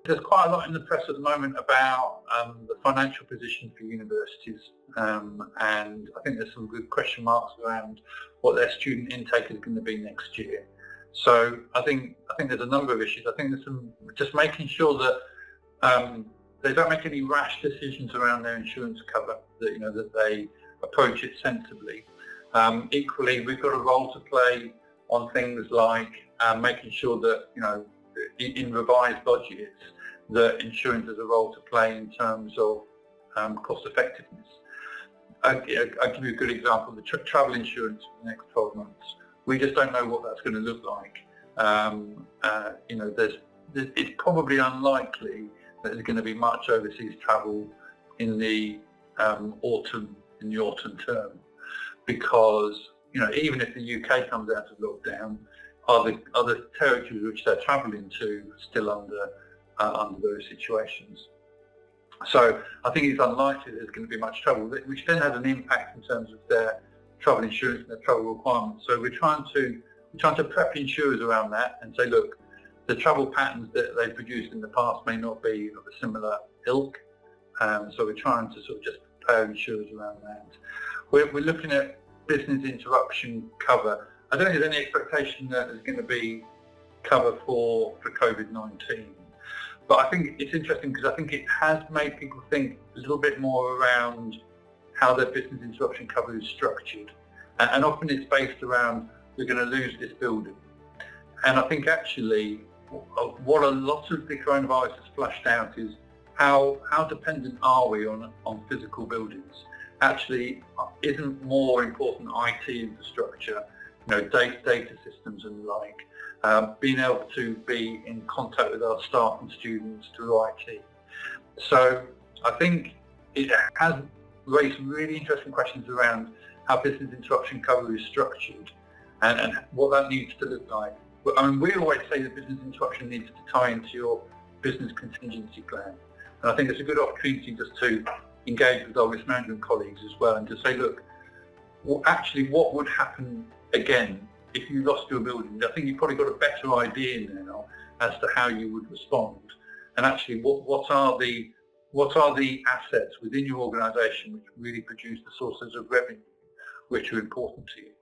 There's quite a lot in the press at the moment about the financial position for universities, and I think there's some good question marks around what their student intake is going to be next year. So I think there's a number of issues. I think there's some just making sure that they don't make any rash decisions around their insurance cover. That they approach it sensibly. Equally, we've got a role to play on things like making sure that in revised budgets, that insurance has a role to play in terms of cost effectiveness. I'll give you a good example: the travel insurance for the next 12 months. We just don't know what that's going to look like. It's probably unlikely that there's going to be much overseas travel in the autumn term, because even if the UK comes out of lockdown, are the territories which they're travelling to still under those situations? So I think it's unlikely there's going to be much travel, which then has an impact in terms of their travel insurance and their travel requirements. So we're trying to prep insurers around that and say, look, the travel patterns that they've produced in the past may not be of a similar ilk. So we're trying to sort of just prepare insurers around that. We're looking at business interruption cover. I don't think there's any expectation that there's going to be cover for COVID-19. But I think it's interesting because I think it has made people think a little bit more around how their business interruption cover is structured. And often it's based around, we're going to lose this building. And I think actually what a lot of the coronavirus has flashed out is how dependent are we on physical buildings. Actually, isn't more important IT infrastructure, data systems and the like, being able to be in contact with our staff and students through IT. So I think it has raised some really interesting questions around how business interruption cover is structured and what that needs to look like. I mean, we always say that business interruption needs to tie into your business contingency plan. And I think it's a good opportunity just to engage with our risk management colleagues as well and to say, look, actually what would happen again if you lost your building? I think you've probably got a better idea now as to how you would respond. And actually what are the assets within your organisation which really produce the sources of revenue which are important to you?